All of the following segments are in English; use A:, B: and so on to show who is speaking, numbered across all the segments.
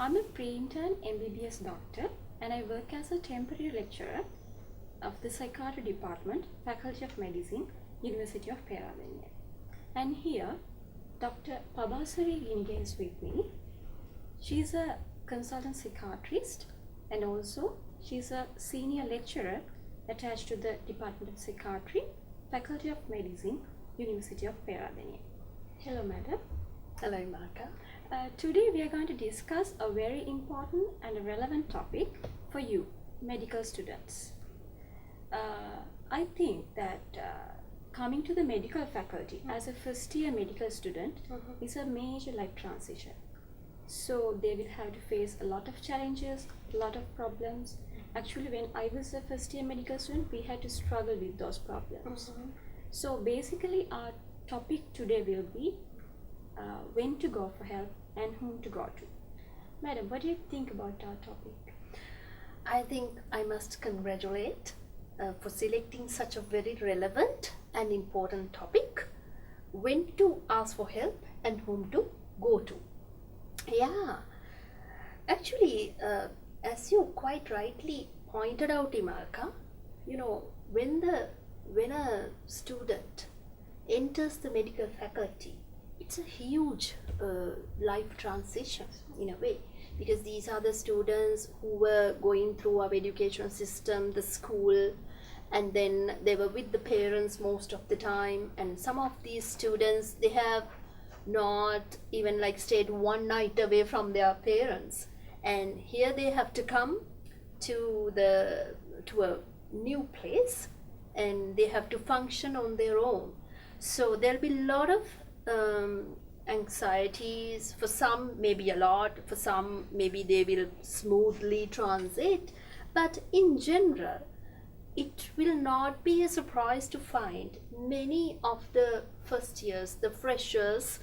A: I'm a pre-intern MBBS doctor and I work as a temporary lecturer of the Psychiatry Department, Faculty of Medicine, University of Pabasari. And here, Dr. Pabasari is with me. She's a consultant psychiatrist and also she's a senior lecturer attached to the Department of Psychiatry, Faculty of Medicine, University of Pabasari. Hello, madam.
B: Hello, Marka.
A: Today we are going to discuss a very important and a relevant topic for you, medical students. I think that coming to the medical faculty as a first year medical student is a major life transition. So they will have to face a lot of challenges, a lot of problems. Actually, when I was a first year medical student, we had to struggle with those problems. So basically our topic today will be when to go for help and whom to go to. Madam, what do you think about our topic?
B: I think I must congratulate for selecting such a very relevant and important topic. When to ask for help and whom to go to. Yeah, actually, as you quite rightly pointed out, Imarka, when a student enters the medical faculty, it's a huge life transition in a way, because these are the students who were going through our education system, the school, and then they were with the parents most of the time, and some of these students, they have not even stayed one night away from their parents, and here they have to come to a new place and they have to function on their own. So there'll be a lot of anxieties. For some maybe a lot, for some maybe they will smoothly transit, but in general it will not be a surprise to find many of the first years, the freshers,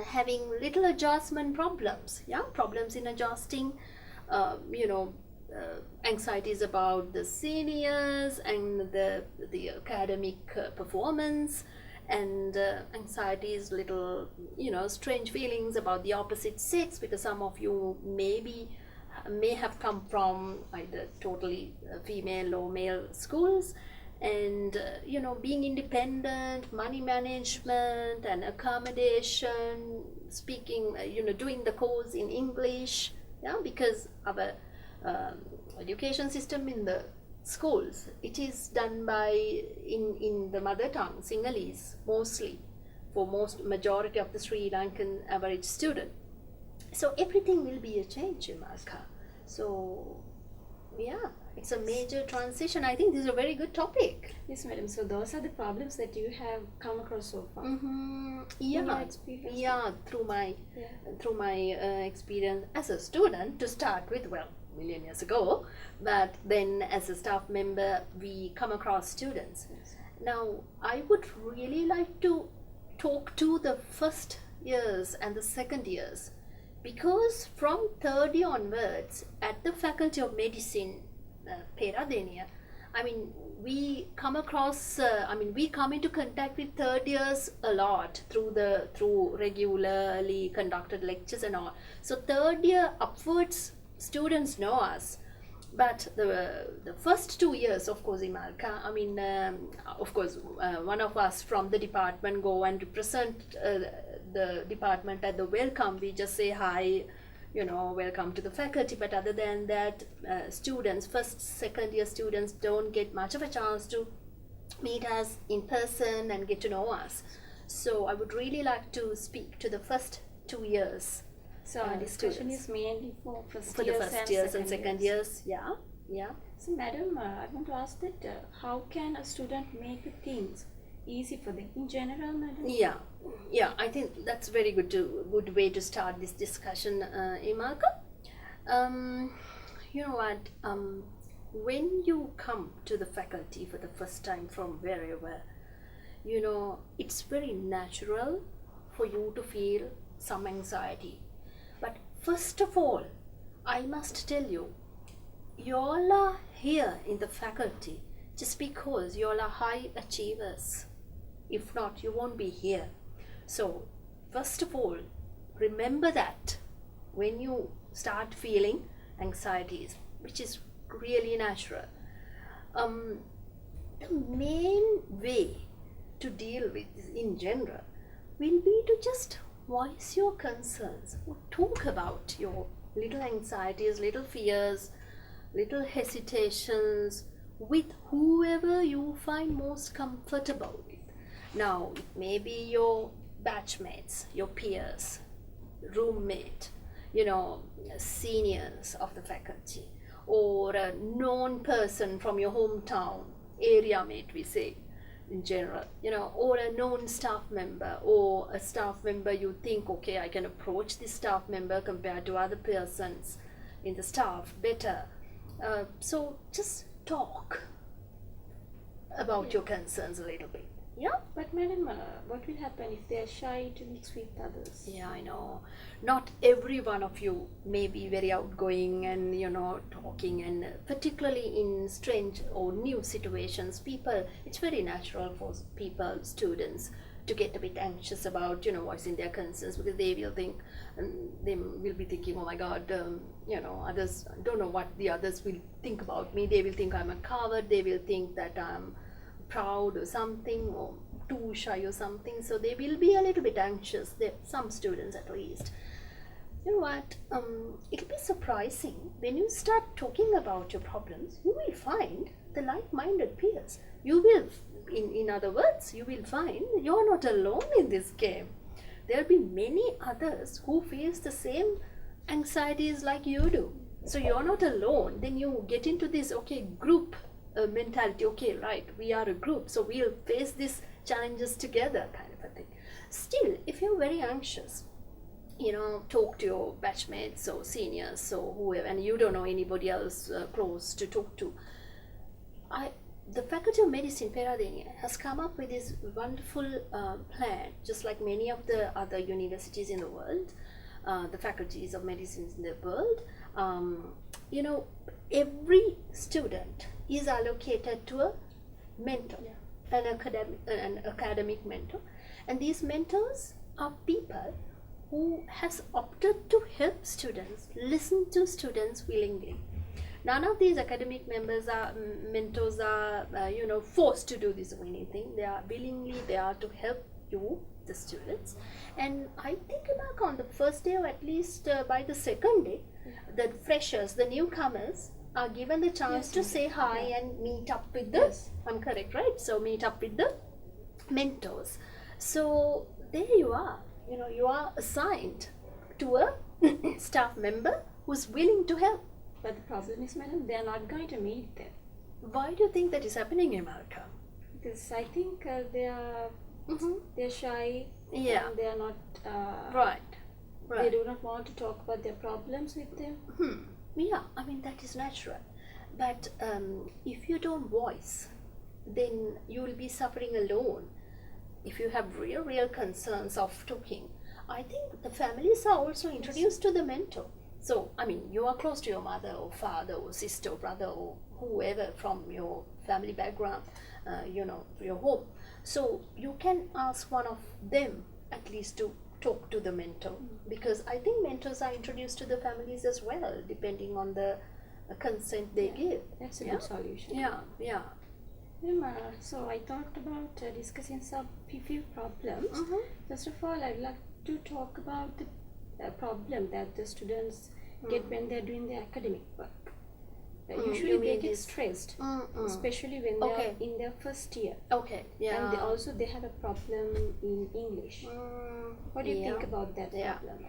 B: having little adjustment problems, problems in adjusting, anxieties about the seniors and the academic performance, and anxieties, little strange feelings about the opposite sex, because some of you may have come from either totally female or male schools, and being independent, money management and accommodation, speaking, doing the course in English, because our education system in the schools, it is done by in the mother tongue, Sinhalese, mostly, for majority of the Sri Lankan average student. So everything will be a change, Marka. So it's a major transition. I think this is a very good topic.
A: Yes, madam. So those are the problems that you have come across so far.
B: Through my experience as a student to start with, million years ago, but then as a staff member we come across students.
A: Yes.
B: Now I would really like to talk to the first years and the second years, because from third year onwards at the Faculty of Medicine, Pabasari, we come across, we come into contact with third years a lot through regularly conducted lectures and all. So third year upwards students know us, but the first 2 years, of course, Imarka, one of us from the department go and represent the department at the welcome. We just say hi, welcome to the faculty, but other than that, students, first, second year students don't get much of a chance to meet us in person and get to know us. So I would really like to speak to the first 2 years.
A: So our discussion is mainly for
B: the first years and second years. Yeah.
A: So madam, I want to ask that how can a student make things easy for them in general, madam?
B: Yeah, I think that's very good way to start this discussion, Imarka. You know what, when you come to the faculty for the first time from wherever, it's very natural for you to feel some anxiety. But first of all, I must tell you, y'all are here in the faculty just because y'all are high achievers. If not, you won't be here. So first of all, remember that when you start feeling anxieties, which is really natural, the main way to deal with this in general will be to just voice your concerns, or talk about your little anxieties, little fears, little hesitations with whoever you find most comfortable with. Now, it may be your batchmates, your peers, roommate, seniors of the faculty, or a known person from your hometown, area mate we say in general, or a known staff member, or a staff member you think, okay, I can approach this staff member compared to other persons in the staff better. So just talk about your concerns a little bit. Yeah.
A: But madam, what will happen if they are shy to mix with others?
B: Yeah, I know. Not every one of you may be very outgoing and talking, and particularly in strange or new situations, it's very natural for students to get a bit anxious about voicing their concerns, because they will be thinking, oh my god, others, I don't know what the others will think about me. They will think I'm a coward, they will think that I'm proud or something, or too shy or something, so they will be a little bit anxious, some students at least. You know what, it'll be surprising when you start talking about your problems. You will find the like-minded peers. You will, in other words, you will find you're not alone in this game. There'll be many others who face the same anxieties like you do, so you're not alone. Then you get into this group mentality. Okay, right, we are a group, so we'll face these challenges together, kind of a thing. Still, if you're very anxious, talk to your batchmates or seniors or whoever, and you don't know anybody else close to talk to. The Faculty of Medicine, Peradeniya, has come up with this wonderful plan, just like many of the other universities in the world, the faculties of medicine in the world. Every student is allocated to a mentor, an academic mentor, and these mentors are people who has opted to help students, listen to students willingly. None of these academic mentors are forced to do this or anything. They are willingly there to help you, the students. And I think back on the first day, or at least by the second day, the freshers, the newcomers, are given the chance to say hi and meet up with the, I'm correct, right? So meet up with the mentors. So there you are, you are assigned to a staff member who's willing to help.
A: But the problem is, madam, they are not going to meet them.
B: Why do you think that is happening in America?
A: Because I think they're shy.
B: Yeah.
A: And they are not.
B: Right.
A: They do not want to talk about their problems with them.
B: Yeah, I mean, that is natural. But if you don't voice, then you will be suffering alone. If you have real concerns of talking, I think the families are also introduced to the mentor. So, I mean, you are close to your mother or father or sister or brother or whoever from your family background, your home. So you can ask one of them at least to talk to the mentor, because I think mentors are introduced to the families as well, depending on the consent they give.
A: That's a good solution.
B: Yeah.
A: So I thought about discussing some few problems. First of all, I'd like to talk about the problem that the students get when they're doing their academic work. Usually they get stressed, especially when they're in their first year.
B: Okay, yeah.
A: And they have a problem in English. What do you think about that problem?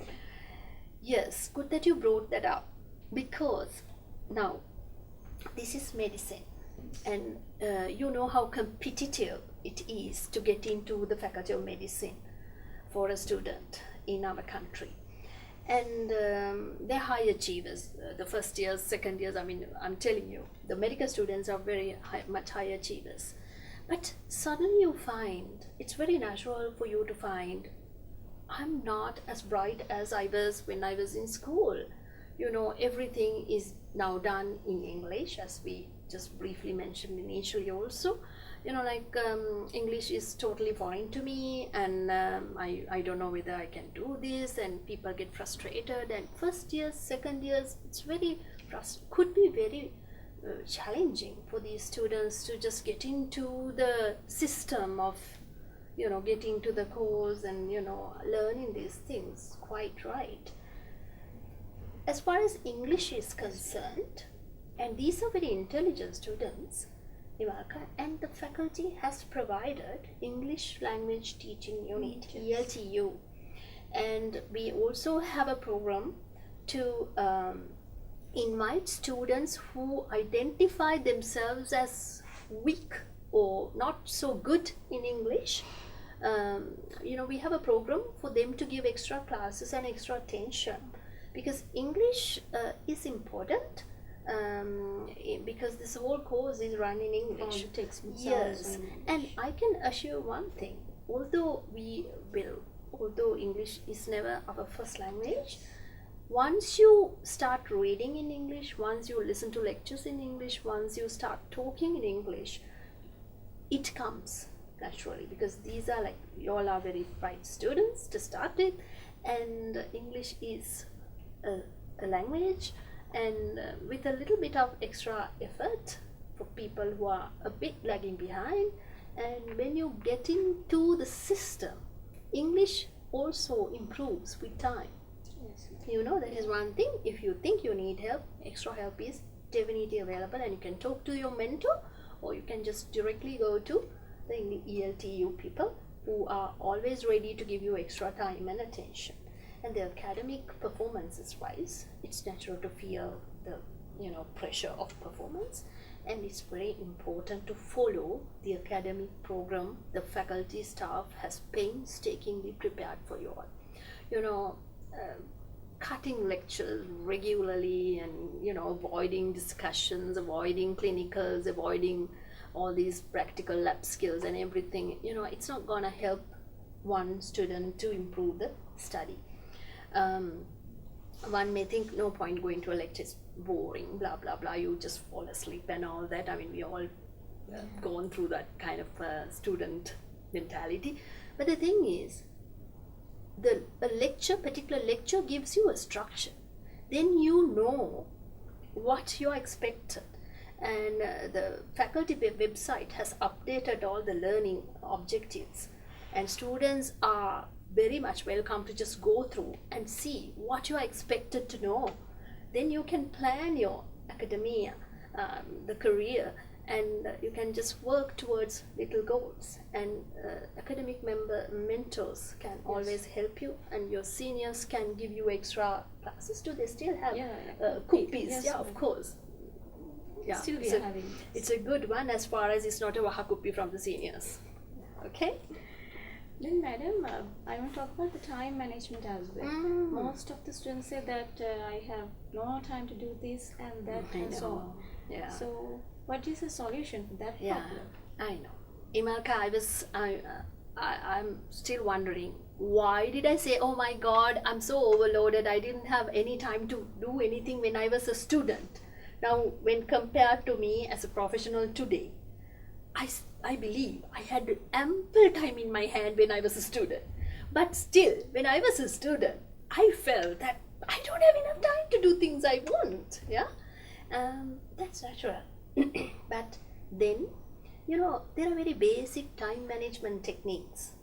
B: Yes, good that you brought that up, because now this is medicine, and you know how competitive it is to get into the Faculty of Medicine for a student in our country. And they're high achievers, the first years, second years. I mean, I'm telling you, the medical students are much high achievers. But suddenly you find, it's very natural for you to find, I'm not as bright as I was when I was in school. Everything is now done in English, as we just briefly mentioned initially also, English is totally foreign to me, and I don't know whether I can do this, and people get frustrated, and first years, second years, it's very could be very challenging for these students to just get into the system of getting to the course and learning these things quite right. As far as English is concerned, and these are very intelligent students, Imarka, and the faculty has provided English Language Teaching Unit, ELTU, and we also have a program to invite students who identify themselves as weak or not so good in English. We have a program for them to give extra classes and extra attention, because English is important, because this whole course is run in English. Yes, and I can assure one thing, although English is never our first language, once you start reading in English, once you listen to lectures in English, once you start talking in English, it comes naturally, because these are you all are very bright students to start with, and English is a language, and with a little bit of extra effort for people who are a bit lagging behind, and when you get into the system, English also improves with time. That is one thing. If you think you need help, extra help is definitely available, and you can talk to your mentor, or you can just directly go to the ELTU people who are always ready to give you extra time and attention. And the academic performances wise, it's natural to feel the pressure of performance, and it's very important to follow the academic program the faculty staff has painstakingly prepared for you all. Cutting lectures regularly, and avoiding discussions, avoiding clinicals, avoiding all these practical lab skills and everything, it's not gonna help one student to improve the study. One may think, no point going to a lecture, it's boring, blah blah blah, you just fall asleep and all that. I mean, we all gone through that kind of student mentality. But the thing is, particular lecture gives you a structure. Then you know what you are expected. And the faculty website has updated all the learning objectives. And students are very much welcome to just go through and see what you are expected to know. Then you can plan your academia, the career, and you can just work towards little goals, and academic mentors can always help you, and your seniors can give you extra classes. Do they still have cookies?
A: Yes,
B: of course. Yeah,
A: still we are having.
B: It's a good one, as far as it's not a waha cookie from the seniors. Okay.
A: Then, madam, I want to talk about the time management as well. Most of the students say that I have no time to do this and that and so on.
B: Yeah.
A: So, what is the solution for that problem?
B: I know. Imalka, I'm still wondering, why did I say, oh my God, I'm so overloaded, I didn't have any time to do anything when I was a student. Now, when compared to me as a professional today, I believe I had ample time in my hand when I was a student. But still, when I was a student, I felt that I don't have enough time to do things I want. Yeah, that's natural. But then, there are very basic time management techniques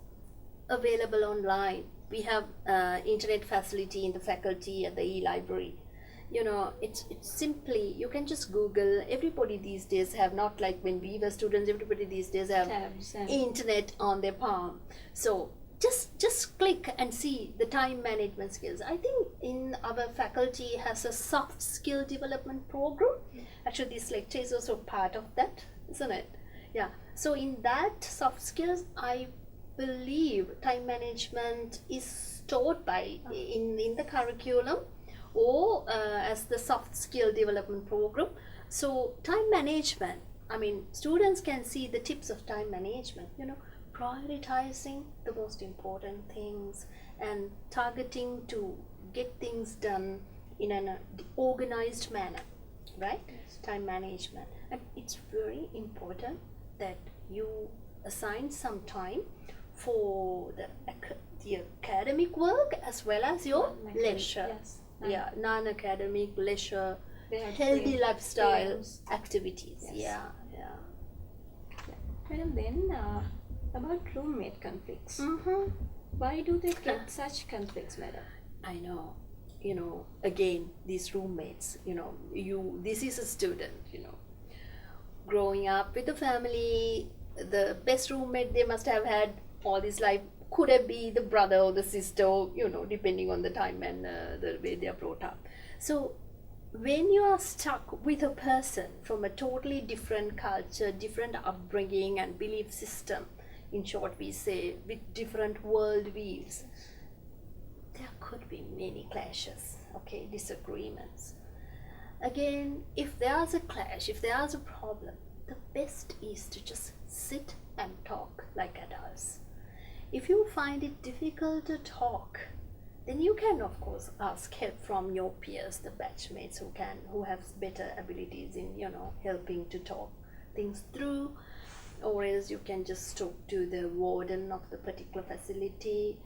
B: available online. We have internet facility in the faculty at the e-library. It's simply, you can just Google. Everybody these days have, not like when we were students, everybody these days have internet on their palm. So just click and see the time management skills. I think in our faculty has a soft skill development program. Actually, this lecture is also part of that, isn't it? Yeah. So in that soft skills, I believe time management is taught by in the curriculum, or as the soft skill development program. So time management, I mean, students can see the tips of time management, prioritizing the most important things and targeting to get things done in an organized manner, right? Yes. Time management. And it's very important that you assign some time for the academic work as well as your leisure.
A: Yes.
B: Yeah, non-academic, leisure,
A: They have
B: healthy
A: games,
B: lifestyle activities.
A: Yes.
B: Yeah.
A: Madam, then about roommate conflicts.
B: Mm-hmm.
A: Why do they get such conflicts, madam?
B: I know. Again, these roommates, this is a student, growing up with a family, the best roommate they must have had all this life could have been the brother or the sister, depending on the time and the way they are brought up. So when you are stuck with a person from a totally different culture, different upbringing and belief system, in short we say, with different world views, there could be many clashes, disagreements. Again, if there's a clash, if there's a problem, the best is to just sit and talk like adults. If you find it difficult to talk, then you can of course ask help from your peers, the batchmates who have better abilities in helping to talk things through, or else you can just talk to the warden of the particular facility,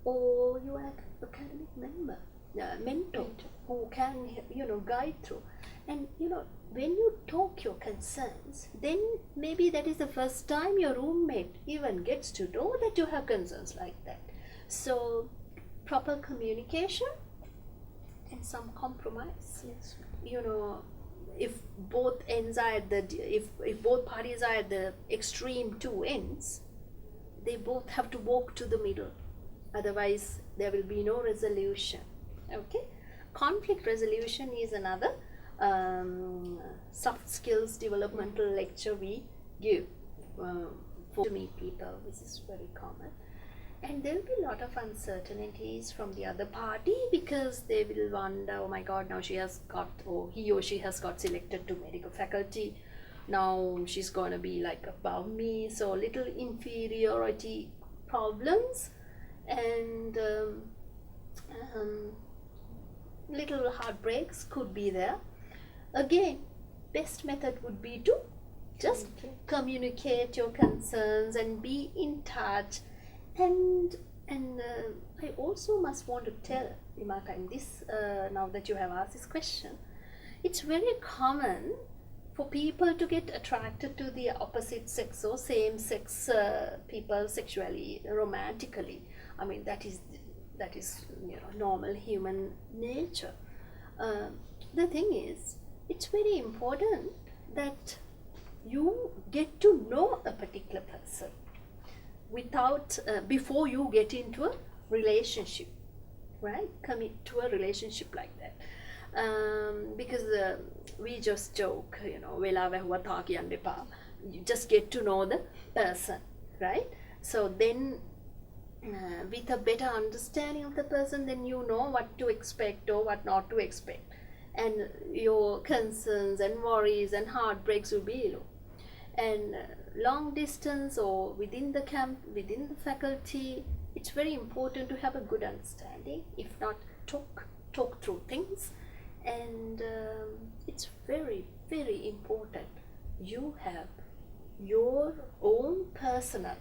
B: or your academic mentor who can guide through. And when you talk your concerns, then maybe that is the first time your roommate even gets to know that you have concerns like that. So proper communication and some compromise.
A: Yes.
B: If both ends are at if both parties are at the extreme two ends, they both have to walk to the middle. Otherwise, there will be no resolution. Okay? Conflict resolution is another soft skills developmental lecture we give to meet people. This is very common. And there will be a lot of uncertainties from the other party, because they will wonder, oh my God, now he or she has got selected to medical faculty. Now she's going to be like above me. So little inferiority problems and little heartbreaks could be there. Again, best method would be to just communicate your concerns and be in touch. And I also must want to tell Imaka, in this now that you have asked this question, it's very common for people to get attracted to the opposite sex or same sex people sexually, romantically. I mean, that is normal human nature. The thing is, it's very important that you get to know a particular person before you get into a relationship, right? Commit to a relationship like that. Because we just joke, you just get to know the person, right? So then with a better understanding of the person, then you know what to expect or what not to expect, and your concerns and worries and heartbreaks will be low. And long distance or within the camp, within the faculty, it's very important to have a good understanding, if not talk through things. And it's very, very important you have your own personal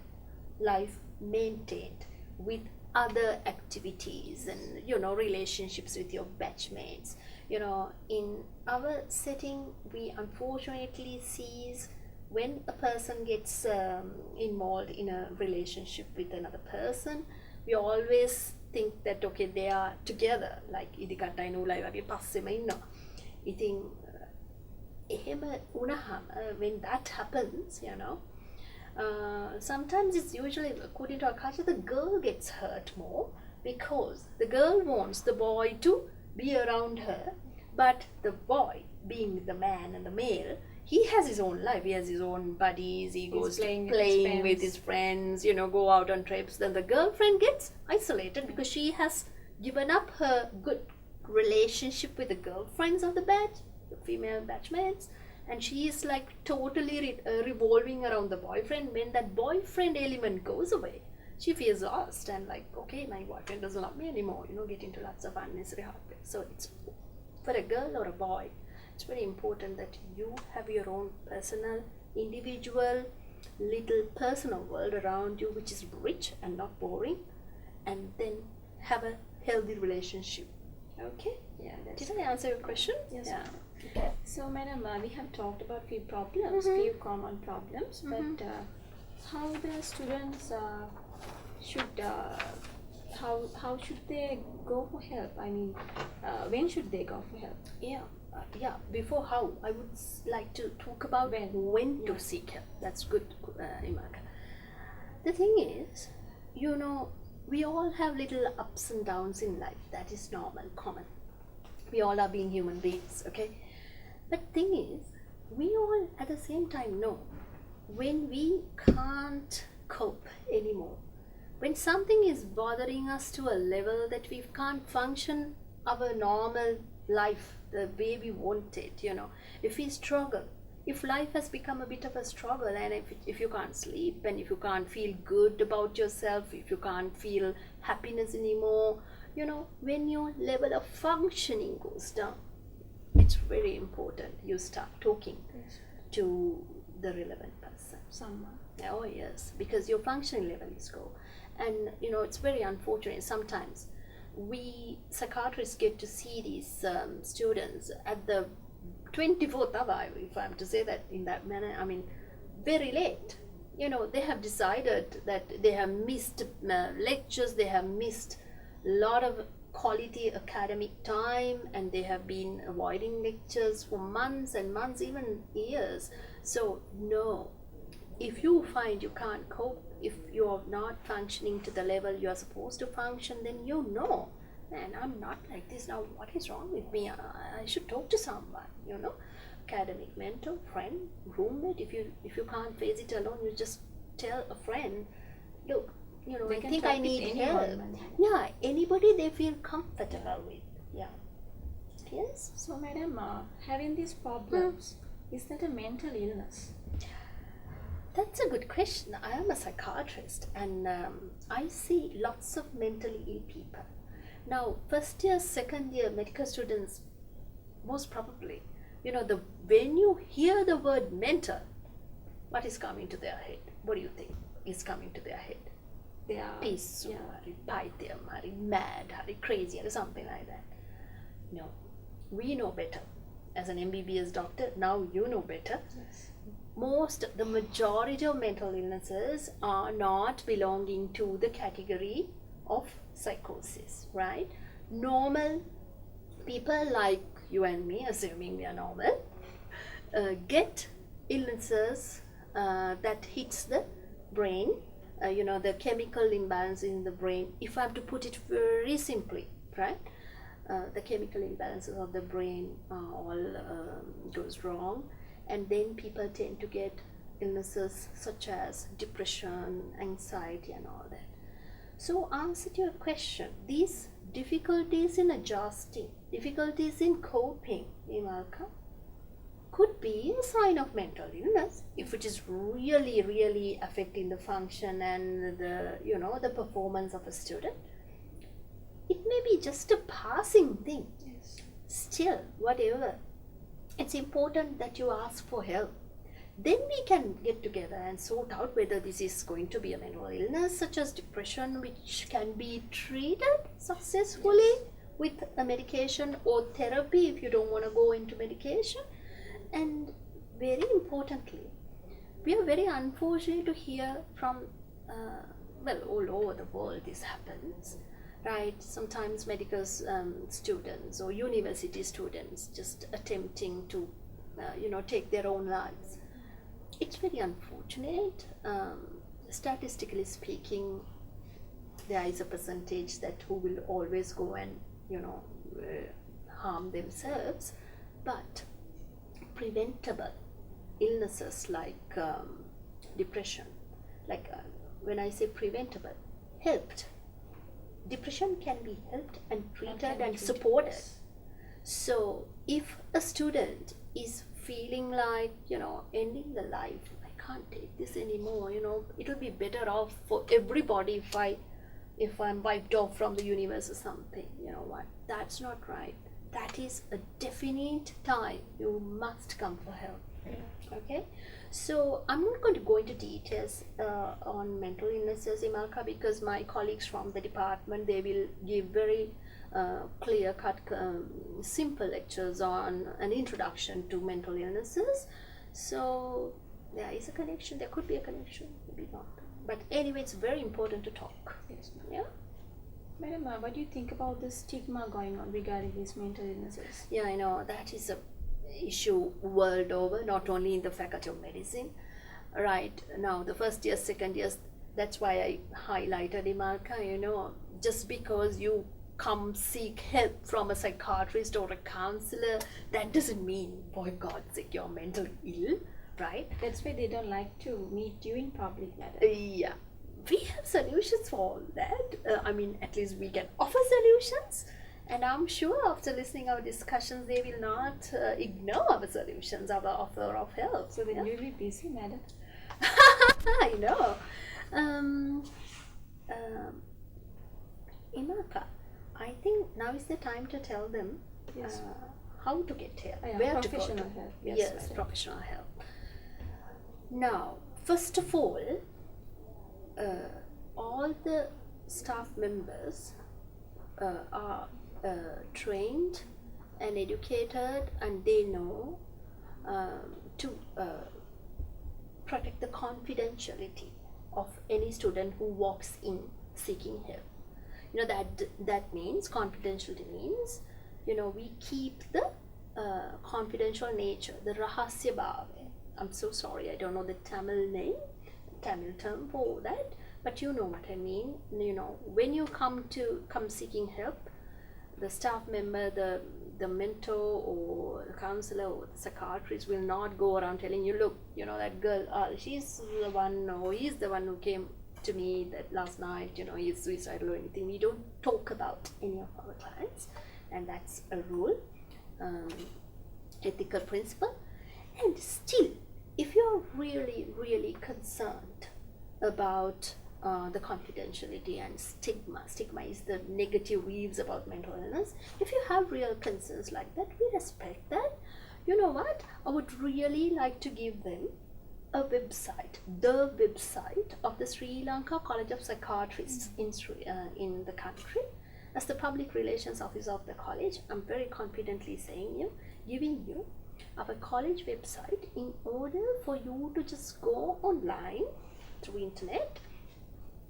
B: life maintained with other activities and relationships with your batchmates. In our setting, we unfortunately sees when a person gets involved in a relationship with another person, we always think that okay, they are together, like ඉදිකටයි නූලයි වගේ පස්සෙම ඉන්නවා. ඉතින් එහෙම වුණාම when that happens, sometimes it's usually, according to our culture, the girl gets hurt more, because the girl wants the boy to be around her, but the boy, being the man and the male, he has his own life, he has his own buddies, he goes playing with his friends, go out on trips. Then the girlfriend gets isolated because she has given up her good relationship with the girlfriends of the female batchmates, and she is like totally revolving around the boyfriend. When that boyfriend element goes away, she feels lost and like, okay, my boyfriend doesn't love me anymore, get into lots of unnecessary heartbreak. So it's for a girl or a boy it's very important that you have your own personal, individual, little personal world around you, which is rich and not boring, and then have a healthy relationship. Okay?
A: Yeah, that's
B: Did I answer your question?
A: Yes,
B: Yeah.
A: madam.
B: Okay.
A: So, madam, we have talked about few problems,
B: Mhm.
A: few common problems,
B: Mhm.
A: but how the students should how should they go for help? I mean, when should they go for help?
B: Yeah. Before how, I would like to talk about when to
A: Yeah.
B: seek help. That's good, Imaka. The thing is, you know, we all have little ups and downs in life. That is normal, common. We all are being human beings, okay? But thing is, we all at the same time know when we can't cope anymore, when something is bothering us to a level that we can't function our normal life the way we want it, you know, if we struggle, if life has become a bit of a struggle, and if you can't sleep, and if you can't feel good about yourself, if you can't feel happiness anymore, you know, when your level of functioning goes down, it's very important you start talking
A: Yes.
B: to the relevant person.
A: Someone.
B: Oh yes, because your functioning level is low. And you know, it's very unfortunate sometimes we psychiatrists get to see these students at the 24th hour, if I'm to say that in that manner. I mean, very late. You know, they have decided that they have missed lectures, they have missed a lot of quality academic time, and they have been avoiding lectures for months and months, even years. So no, if you find you can't cope, if you're not functioning to the level you're supposed to function, then you know, man, I'm not like this now. What is wrong with me? I should talk to someone, you know, academic mentor, friend, roommate. If you can't face it alone, you just tell a friend, look, you know,
A: They
B: I
A: can
B: think
A: talk
B: I
A: with
B: need
A: anyone,
B: help.
A: madam.
B: Yeah, anybody they feel comfortable with. Yeah. Yes.
A: So, madam, having these problems, is that a mental illness?
B: That's a good question. I am a psychiatrist, and I see lots of mentally ill people. Now, first year, second year medical students, most probably, you know, when you hear the word mental, what is coming to their head? What do you think is coming to their head?
A: They are.
B: Pisu, hari paityam, hari mad, hari crazy, or something like that. No, we know better. As an MBBS doctor, now you know better.
A: Yes.
B: The majority of mental illnesses are not belonging to the category of psychosis, right? Normal people like you and me, assuming we are normal, get illnesses that hits the brain, you know, the chemical imbalance in the brain. If I have to put it very simply, right? The chemical imbalances of the brain all goes wrong, and then people tend to get illnesses such as depression, anxiety, and all that. So, answer to your question, these difficulties in adjusting, difficulties in coping, Imalka, could be a sign of mental illness if it is really affecting the function and the performance of a student. It may be just a passing thing.
A: Yes.
B: Still, whatever, it's important that you ask for help. Then we can get together and sort out whether this is going to be a mental illness such as depression, which can be treated successfully with a medication or therapy if you don't want to go into medication. And very importantly, we are very unfortunate to hear from all over the world this happens, right? Sometimes medical students or university students just attempting to take their own lives. It's very unfortunate. Statistically speaking, there is a percentage that who will always go and harm themselves, but preventable illnesses like depression, when I say preventable, helped. Depression can be helped and treated and supported.
A: Yes.
B: So if a student is feeling like, ending the life, I can't take this anymore, it'll be better off for everybody if I'm wiped off from the universe or something, you know what, that's not right. that is a definite time you must come for help. Okay, so I'm not going to go into details on mental illnesses, Imalka, because my colleagues from the department, they will give very clear cut simple lectures on an introduction to mental illnesses. So there is a connection, there could be a connection, maybe not, but anyway, it's very important to talk.
A: Yes.
B: Yeah.
A: Madam, what do you think about the stigma going on regarding these mental illnesses?
B: Yeah, I know that is a issue world over, not only in the Faculty of Medicine. Right now, the first years, second years, that's why I highlighted Imalka, just because you come seek help from a psychiatrist or a counselor, that doesn't mean, for God's sake, you're mentally ill, right?
A: That's why they don't like to meet you in public, madam.
B: Yeah, we have solutions for all that. At least we can offer solutions. And I'm sure after listening our discussions, they will not ignore our solutions, our offer of help.
A: So then you'll be busy, madam.
B: I know. Imalka, I think now is the time to tell them
A: Yes.
B: how to get help,
A: Yeah,
B: where to go
A: professional
B: to.
A: help.
B: Yes,
A: Madam.
B: professional help. Now, first of all the staff members are trained and educated, and they know to protect the confidentiality of any student who walks in seeking help. That means, confidentiality means, we keep the confidential nature, the rahasya bhava. I'm so sorry, I don't know the Tamil term for that, but you know what I mean. When you come seeking help, the staff member, the mentor or the counselor or the psychiatrist will not go around telling you, look, that girl, she's the one, or he's the one who came to me that last night, he's suicidal or anything. We don't talk about any of our clients, and that's a rule, ethical principle. And still, if you're really, really concerned about the confidentiality and stigma is the negative views about mental illness, if you have real concerns like that, we respect that. You know what, I would really like to give them a website, the website of the Sri Lanka College of Psychiatrists in the country. As the public relations officer of the college, I'm very confidently giving you our college website, in order for you to just go online through internet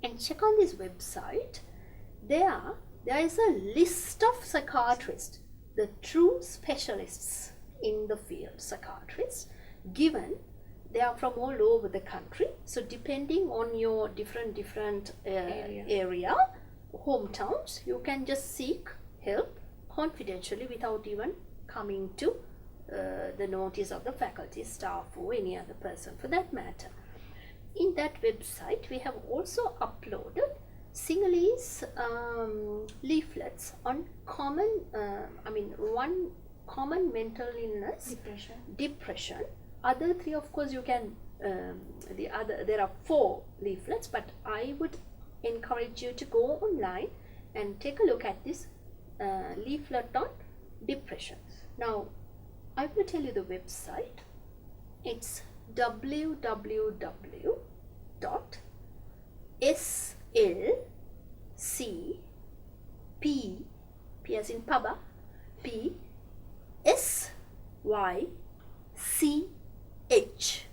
B: and check on this website. There is a list of psychiatrists, the true specialists in the field, psychiatrists, given. They are from all over the country. So depending on your different area, hometowns, you can just seek help confidentially without even coming to the notice of the faculty, staff, or any other person for that matter. In that website, we have also uploaded Sinhalese leaflets on one common mental illness, depression. Other three, of course, you can, there are 4 leaflets, but I would encourage you to go online and take a look at this leaflet on depression. Now, I will tell you the website. It's www.slcp, P as in Paba, P S Y C H.lk,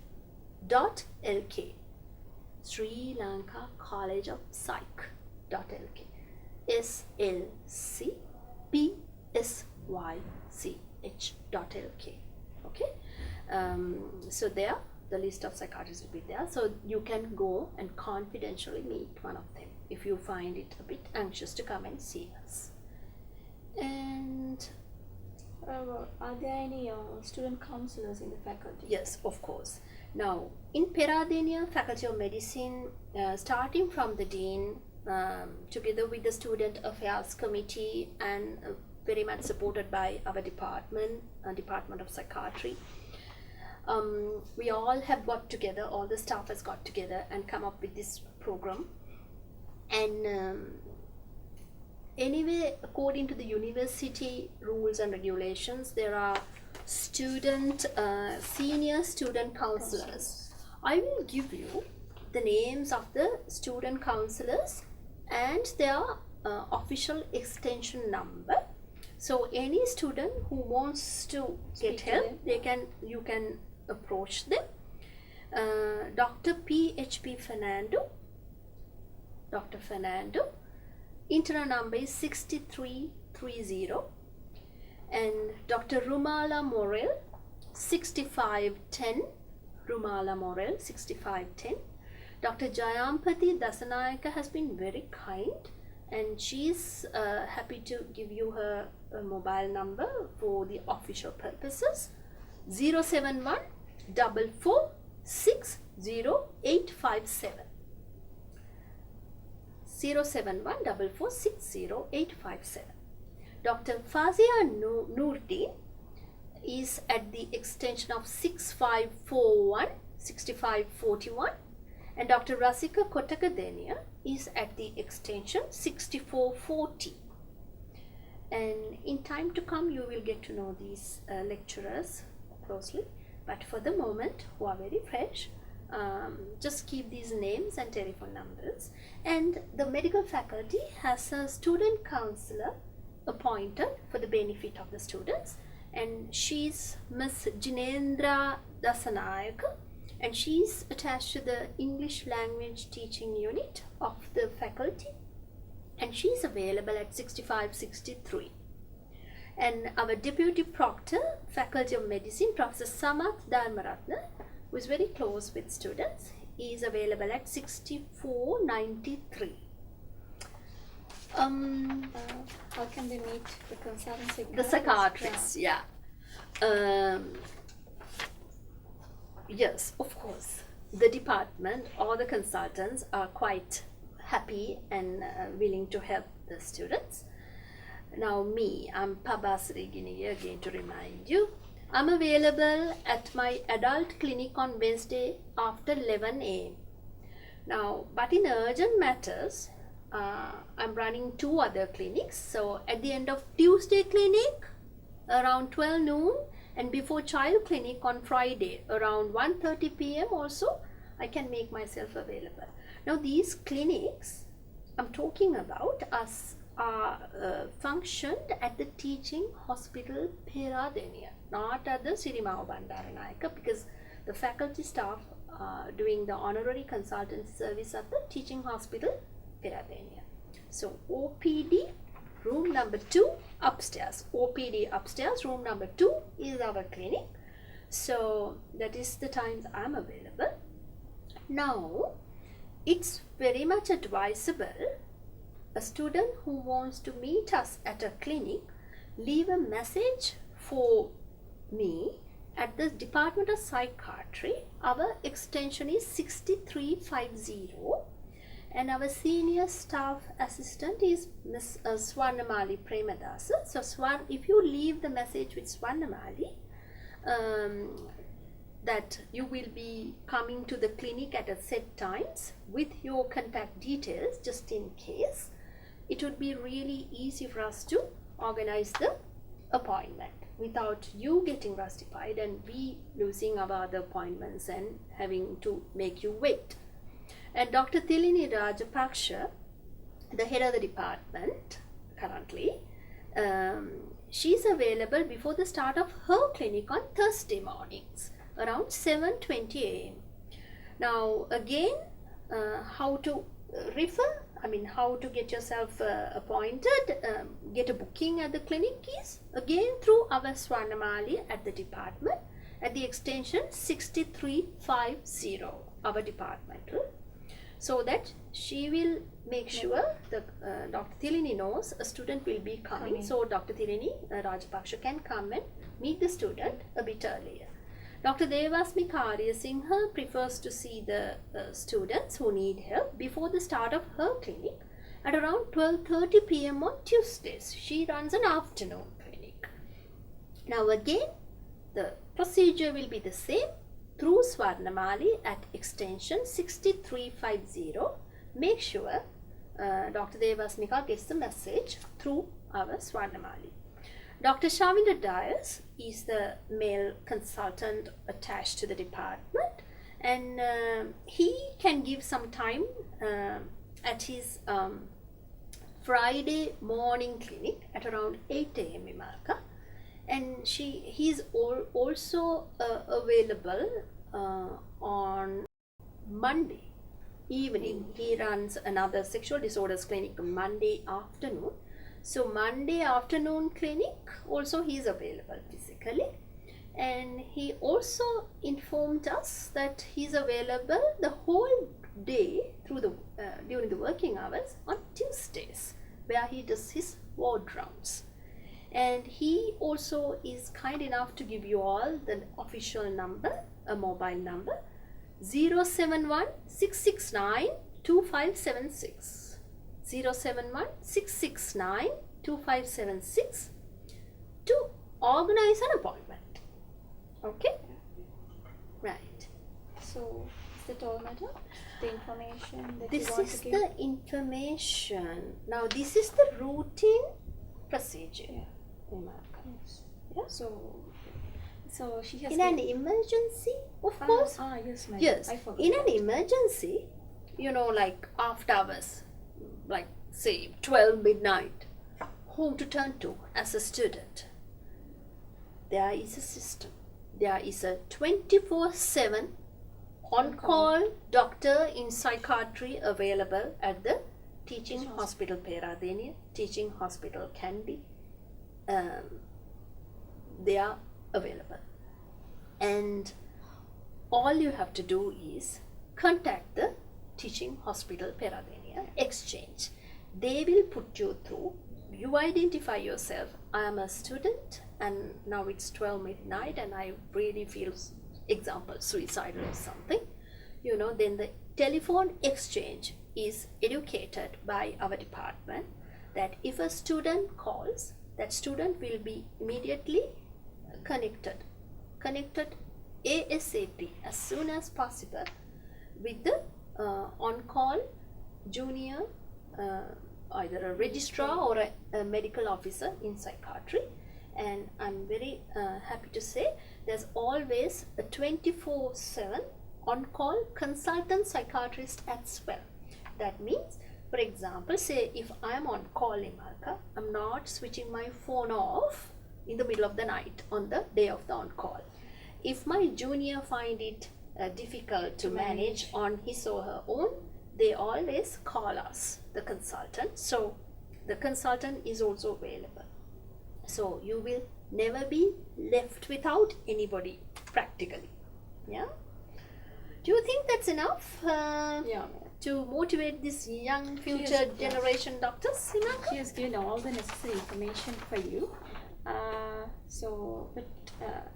B: Sri Lanka College of Psych.lk, slcpsych.lk. Okay, so there the list of psychiatrists will be there, so you can go and confidentially meet one of them if you find it a bit anxious to come and see us. And
A: are there any student counselors in the faculty?
B: yes, of course. Now, in Peradeniya Faculty of Medicine, starting from the Dean, together with the Student Affairs Committee, and very much supported by our department, Department of Psychiatry, we all have got together, all the staff has got together and come up with this program. And anyway, according to the university rules and regulations, there are senior student counselors. I will give you the names of the student counselors and their official extension number. So any student who wants to get help, you can approach them. Dr. P.H.P. Fernando, internal number is 6330, and Dr. Rumala Morel 6510, Dr. Jayampati Dasanayaka has been very kind, and she's happy to give you her mobile number for the official purposes. 071 44 60857. 071 44 60857. Dr. Fazia Noordin is at the extension of 6541, and Dr. Rasika Kotakadenia is at the extension 6440. And in time to come, you will get to know these lecturers closely. But for the moment, who are very fresh, just keep these names and telephone numbers. And the medical faculty has a student counselor appointed for the benefit of the students, and she's Miss Jinendra Dasanayaka, and she's attached to the English language teaching unit of the faculty, and she's available at 6563. And our deputy proctor, Faculty of Medicine, Professor Samath Dharmaratna, who is very close with students, is available at 6493.
A: How can they meet the consultant?
B: The psychiatrist, yeah. Yes, of course. The department or the consultants are quite happy and willing to help the students. Now I'm Pabasari again to remind you. I'm available at my adult clinic on Wednesday after 11 a.m. Now, but in urgent matters, I'm running 2 other clinics. So at the end of Tuesday clinic around 12 noon, and before child clinic on Friday around 1:30 p.m. also, I can make myself available. Now these clinics I'm talking about are functioned at the teaching hospital Peradeniya, not at the Sirimao Bandaranayaka, because the faculty staff are doing the honorary consultant service at the teaching hospital Peradeniya. So OPD room number 2 upstairs, OPD upstairs, room number 2 is our clinic. So that is the times I'm available. Now it's very much advisable a student who wants to meet us at a clinic, leave a message for me at the Department of Psychiatry. Our extension is 6350, and our senior staff assistant is Miss Swarnamali Premadasa. So if you leave the message with Swarnamali, that you will be coming to the clinic at a set times with your contact details, just in case, it would be really easy for us to organize the appointment without you getting rustified and we losing our other appointments and having to make you wait. And Dr. Thilini Rajapaksha, the head of the department currently, she's available before the start of her clinic on Thursday mornings around 7:20 a.m. Now again, how to refer, how to get yourself appointed, get a booking at the clinic is again through our Swarnamali at the department at the extension 6350, our departmental, so that she will make sure that Dr. Thilini knows a student will be coming. So Dr. Thilini Rajapaksha can come and meet the student a bit earlier. Dr. Devasmi Karyasinghe prefers to see the students who need help before the start of her clinic at around 12:30 p.m. on Tuesdays. She runs an afternoon clinic. Now again, the procedure will be the same through Swarnamali at extension 6350. Make sure Dr. Devasnika gets the message through our Swarnamali. Dr. Shavinda Dias is the male consultant attached to the department, and he can give some time at his Friday morning clinic at around 8 a.m. Vimalka, and he's also available on Monday evening. He runs another sexual disorders clinic Monday afternoon. So Monday afternoon clinic also he is available physically, and he also informed us that he's available the whole day through the during the working hours on Tuesdays, where he does his ward rounds. And he also is kind enough to give you all the official number, a mobile number, 071 669 2576. 071 669 2576 to organize an appointment. Okay? Right.
A: So, is that all, madam? The information that
B: This
A: you want
B: is
A: to give?
B: the information. Now, this is the routine procedure.
A: Yeah. Yes.
B: Yeah.
A: So she has
B: In an emergency, of course.
A: Yes, madam.
B: Yes.
A: I forgot
B: In an
A: that.
B: emergency, like after hours, like say 12 midnight, whom to turn to as a student? There is a system. There is a 24/7 on-call doctor in psychiatry available at the Teaching Hospital Peradeniya, Teaching Hospital Kandy. They are available. And all you have to do is contact the Teaching Hospital Peradeniya Exchange. They will put you through. You identify yourself. I am a student and now it's 12 midnight and I really feel, example, suicidal or something. Then the telephone exchange is educated by our department that if a student calls, that student will be immediately connected ASAP, as soon as possible, with the on-call junior, either a registrar or a medical officer in psychiatry. And I'm very happy to say there's always a 24/7 on-call consultant psychiatrist as well. That means, for example, say if I'm on call in Malka, I'm not switching my phone off in the middle of the night on the day of the on-call. If my junior find it difficult to manage on his or her own, they always call us, the consultant. So the consultant is also available. So you will never be left without anybody practically. Yeah? Do you think that's enough to motivate this young future generation doctors?
A: She has given all the necessary information for you. But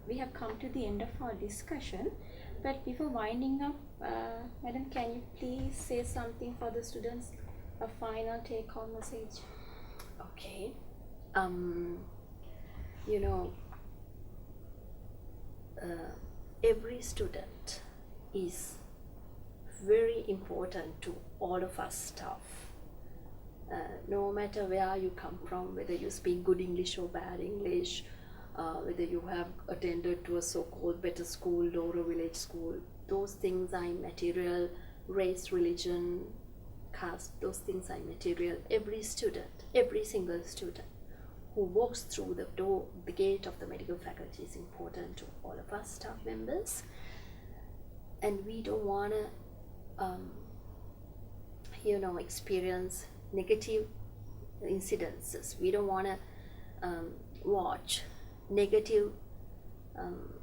A: we have come to the end of our discussion. But before winding up, madam, can you please say something for the students, a final take-home message?
B: Okay. Every student is very important to all of us staff. No matter where you come from, whether you speak good English or bad English, whether you have attended to a so-called better school or a village school, those things are immaterial. Race, religion, caste, those things are immaterial. Every student, every single student who walks through the gate of the medical faculty is important to all of us staff members. And we don't want to experience negative incidences. We don't want to watch negative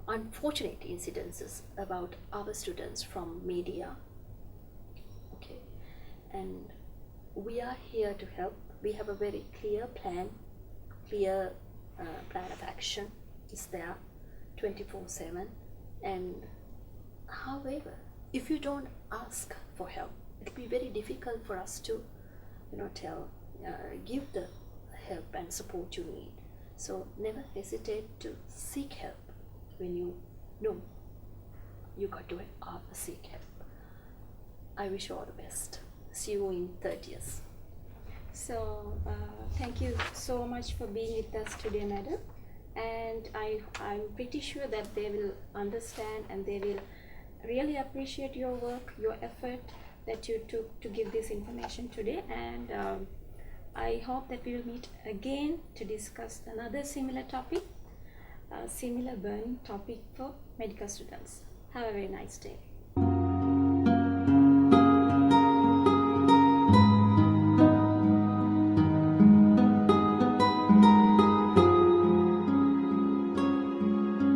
B: unfortunate incidences about our students from media. Okay, and we are here to help. We have a very clear plan of action is there 24/7. And however, if you don't ask for help, it'll be very difficult for us to give the help and support you need. So never hesitate to seek help when you know you got to seek help. I wish you all the best. See you in 30 years.
A: So thank you so much for being with us today, madam. And I'm pretty sure that they will understand and they will really appreciate your work, your effort that you took to give this information today. And I hope that we will meet again to discuss another similar topic, similar burning topic for medical students. Have a very nice day.